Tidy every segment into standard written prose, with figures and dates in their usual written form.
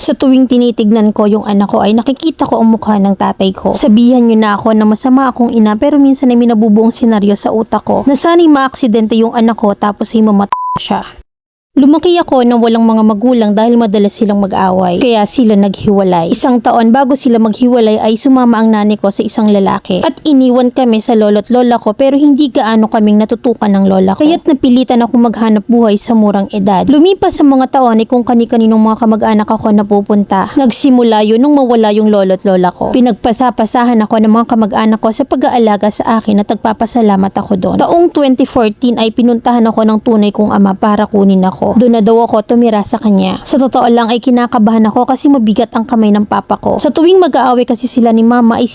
Sa tuwing tinitignan ko yung anak ko ay nakikita ko ang mukha ng tatay ko. Sabihan niyo na ako na masama akong ina pero minsan ay may nabubuong senaryo sa utak ko na sana'y maaksidente yung anak ko tapos ay mamatay siya. Lumaki ako na walang mga magulang dahil madalas silang mag-away, kaya sila naghiwalay. Isang taon bago sila maghiwalay ay sumama ang nanay ko sa isang lalaki at iniwan kami sa lolo't lola ko pero hindi gaano kaming natutukan ng lola ko. Kaya't napilitan ako maghanap buhay sa murang edad. Lumipas sa mga taon ay kung kani-kaninong mga kamag-anak ako napupunta. Nagsimula yun nung mawala yung lolo't lola ko. Pinagpasapasahan ako ng mga kamag-anak ko sa pag-aalaga sa akin at nagpapasalamat ako doon. Taong 2014 ay pinuntahan ako ng tunay kong ama para kunin ako. Doon na daw ako tumira sa kanya. Sa totoo lang ay kinakabahan ako kasi mabigat ang kamay ng papa ko. Sa tuwing mag-aaway kasi sila ni mama ay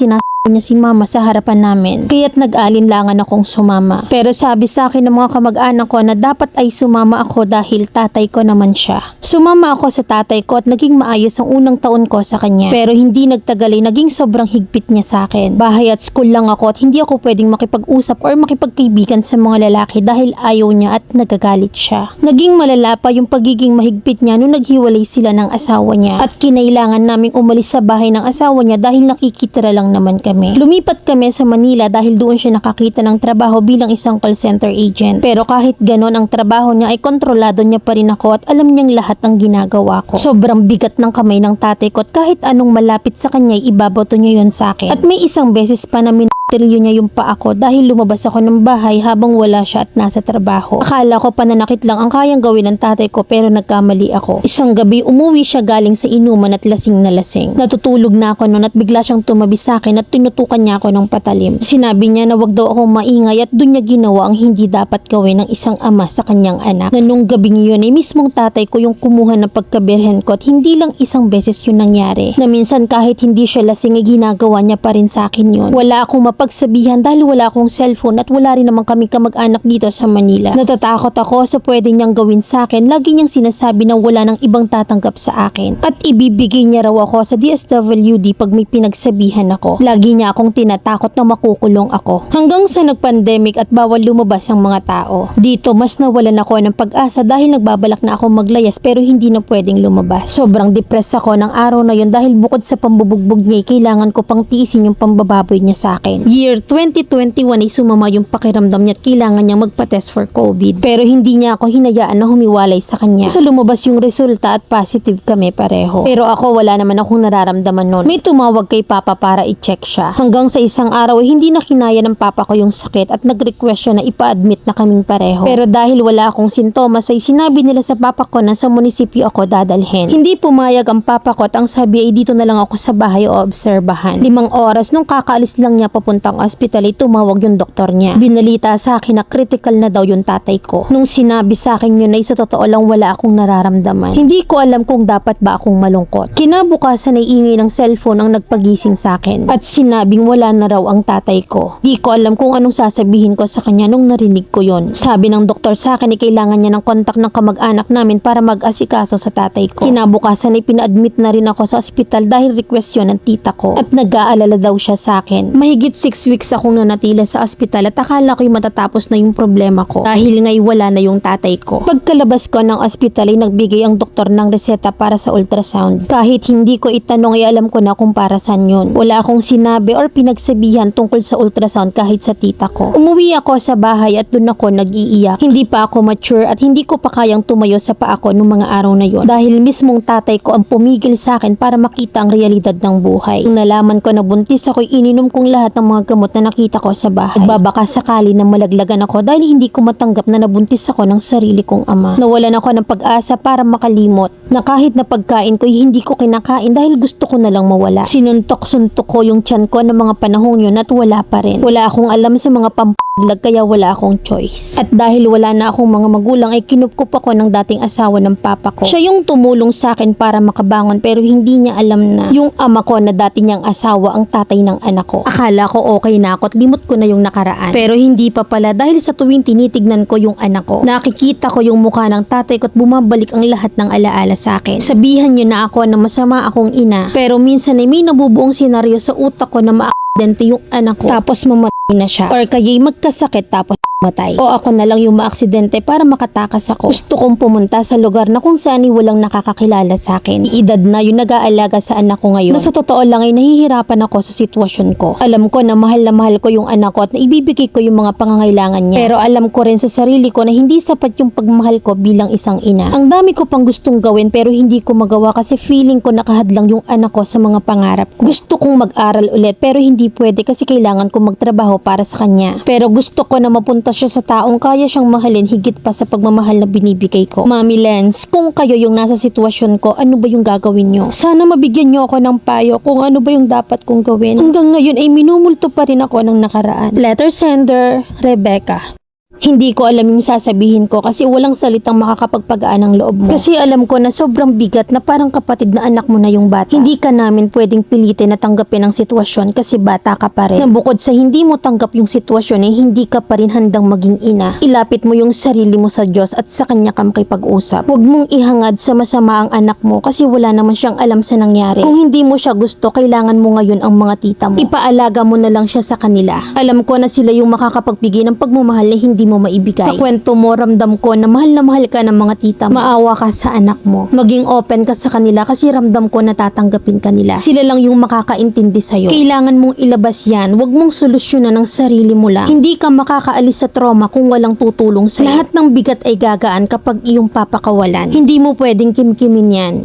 niya si mama sa harapan namin. Kaya't nag-alinlangan akong sumama. Pero sabi sa akin ng mga kamag-anak ko na dapat ay sumama ako dahil tatay ko naman siya. Sumama ako sa tatay ko at naging maayos ang unang taon ko sa kanya. Pero hindi nagtagal ay naging sobrang higpit niya sa akin. Bahay at school lang ako at hindi ako pwedeng makipag-usap or makipagkaibigan sa mga lalaki dahil ayaw niya at nagagalit siya. Naging malala pa yung pagiging mahigpit niya nung naghiwalay sila ng asawa niya at kinailangan naming umalis sa bahay ng asawa niya dahil nakikitira lang naman kami. Lumipat kami sa Manila dahil doon siya nakakita ng trabaho bilang isang call center agent. Pero kahit ganon ang trabaho niya ay kontrolado niya pa rin ako at alam niyang lahat ng ginagawa ko. Sobrang bigat ng kamay ng tatay ko at kahit anong malapit sa kanya ibabato niya yon sa akin. At may isang beses pa na trilyo niya yung pa ako dahil lumabas ako ng bahay habang wala siya at nasa trabaho. Akala ko pananakit lang ang kayang gawin ng tatay ko pero nagkamali ako. Isang gabi umuwi siya galing sa inuman at lasing na lasing. Natutulog na ako noon at bigla siyang tumabi sa akin at tinutukan niya ako ng patalim. Sinabi niya na wag daw akong maingay at dun niya ginawa ang hindi dapat gawin ng isang ama sa kanyang anak. Na nung gabing yun ay mismong tatay ko yung kumuha ng pagkabirhen ko at hindi lang isang beses yun nangyari. Na minsan kahit hindi siya lasing ay ginagawa niya pa rin sa akin yun. Wala akong pagsabihan dahil wala akong cellphone at wala rin naman kami kamag-anak dito sa Manila. Natatakot ako sa pwede niyang gawin sa akin. Lagi niyang sinasabi na wala nang ibang tatanggap sa akin. At ibibigay niya raw ako sa DSWD pag may pinagsabihan ako. Lagi niya akong tinatakot na makukulong ako. Hanggang sa nag-pandemic at bawal lumabas ang mga tao. Dito mas nawalan ako ng pag-asa dahil nagbabalak na ako maglayas pero hindi na pwedeng lumabas. Sobrang depressed ako ng araw na yun dahil bukod sa pambubugbog niya kailangan ko pang tiisin yung pambababoy niya sa akin. Year 2021 ay sumama yung pakiramdam niya at kailangan niyang magpa-test for COVID. Pero hindi niya ako hinayaan na humiwalay sa kanya. So lumabas yung resulta at positive kami pareho. Pero ako wala naman akong nararamdaman nun. May tumawag kay Papa para i-check siya. Hanggang sa isang araw ay hindi na kinaya ng Papa ko yung sakit at nag-request siya na ipa-admit na kaming pareho. Pero dahil wala akong sintomas ay sinabi nila sa Papa ko na sa munisipyo ako dadalhin. Hindi pumayag ang Papa ko at ang sabi ay dito na lang ako sa bahay o obserbahan. 5 oras nung kakaalis lang niya papuntang ospital ay tumawag yung doktor niya. Binalita sa akin na critical na daw yung tatay ko. Nung sinabi sa akin yun ay sa totoo lang wala akong nararamdaman. Hindi ko alam kung dapat ba akong malungkot. Kinabukasan ay ingay ng cellphone ang nagpagising sa akin at sinabing wala na raw ang tatay ko. Di ko alam kung anong sasabihin ko sa kanya nung narinig ko yon. Sabi ng doktor sa akin ay kailangan niya ng kontak ng kamag-anak namin para mag-asikaso sa tatay ko. Kinabukasan ay pina-admit na rin ako sa ospital dahil request yun ng tita ko at nag-aalala daw siya sa akin. Mahigit 6 weeks akong nanatila sa ospital at akala ko'y matatapos na yung problema ko dahil ngay wala na yung tatay ko. Pagkalabas ko ng ospital ay nagbigay ang doktor ng reseta para sa ultrasound. Kahit hindi ko itanong ay alam ko na kung para saan yun. Wala akong sinabi or pinagsabihan tungkol sa ultrasound kahit sa tita ko. Umuwi ako sa bahay at doon ako nag-iiyak. Hindi pa ako mature at hindi ko pa kayang tumayo sa paa ko nung mga araw na yon dahil mismong tatay ko ang pumigil sa akin para makita ang realidad ng buhay. Nung nalaman ko na buntis ako'y ininom kong lahat ng mga gamot na nakita ko sa bahay. Nagbabaka sakali na malaglagan ako dahil hindi ko matanggap na nabuntis ako ng sarili kong ama. Nawalan ako ng pag-asa para makalimot na kahit na pagkain ko hindi ko kinakain dahil gusto ko na lang mawala. Sinuntok-suntok ko yung tiyan ko ng mga panahong yun at wala pa rin. Wala akong alam sa mga pampaglag kaya wala akong choice. At dahil wala na akong mga magulang ay kinupkup ako ng dating asawa ng papa ko. Siya yung tumulong sa akin para makabangon pero hindi niya alam na yung ama ko na dati niyang asawa ang tatay ng anak ko. Akala ko okay na ako at limot ko na yung nakaraan. Pero hindi pa pala dahil sa tuwing tinitignan ko yung anak ko, nakikita ko yung mukha ng tatay ko at bumabalik ang lahat ng alaala sa akin. Sabihan niyo na ako na masama akong ina pero minsan ay may nabubuong senaryo sa utak ko na maaksidente yung anak ko tapos mamatay na siya, or kaya'y magkasakit tapos matay, o ako na lang yung maaksidente para makatakas ako. Gusto kong pumunta sa lugar na kung saan walang nakakakilala sa akin. Edad na yung nag-aalaga sa anak ko ngayon, na sa totoo lang ay nahihirapan ako sa sitwasyon ko. Alam ko na mahal ko yung anak ko at na ibibigay ko yung mga pangangailangan niya, pero alam ko rin sa sarili ko na hindi sapat yung pagmahal ko bilang isang ina. Ang dami ko pang gustong gawin pero hindi ko magawa kasi feeling ko nakahadlang yung anak ko sa mga pangarap ko. Gusto kong mag-aral ulit pero hindi pwede kasi kailangan kong magtrabaho para sa kanya. Pero gusto ko na mapunta siya sa taong kaya siyang mahalin higit pa sa pagmamahal na binibigay ko. Mami Lens, kung kayo yung nasa sitwasyon ko, ano ba yung gagawin nyo? Sana mabigyan nyo ako ng payo kung ano ba yung dapat kong gawin. Hanggang ngayon ay minumulto pa rin ako ng nakaraan. Letter sender, Rebecca. Hindi ko alam yung sasabihin ko kasi walang salitang makakapagpagaan ng loob mo. Kasi alam ko na sobrang bigat na parang kapatid na anak mo na yung bata. Hindi ka namin pwedeng pilitin na tanggapin ang sitwasyon kasi bata ka pa rin. Na bukod sa hindi mo tanggap yung sitwasyon eh hindi ka pa rin handang maging ina. Ilapit mo yung sarili mo sa Diyos at sa Kanya ka makipag-usap. Huwag mong ihangad sa masama ang anak mo kasi wala naman siyang alam sa nangyari. Kung hindi mo siya gusto, kailangan mo ngayon ang mga tita mo. Ipaalaga mo na lang siya sa kanila. Alam ko na sila yung makakapagbigay ng pagmamahal na hindi mo maibigay. Sa kwento mo, ramdam ko na mahal ka ng mga tita mo. Maawa ka sa anak mo. Maging open ka sa kanila kasi ramdam ko na tatanggapin ka nila. Sila lang yung makakaintindi sa'yo. Kailangan mong ilabas yan. Huwag mong solusyonan ng sarili mo lang. Hindi ka makakaalis sa trauma kung walang tutulong sa'yo. Lahat ng bigat ay gagaan kapag iyong papakawalan. Hindi mo pwedeng kimkimin yan.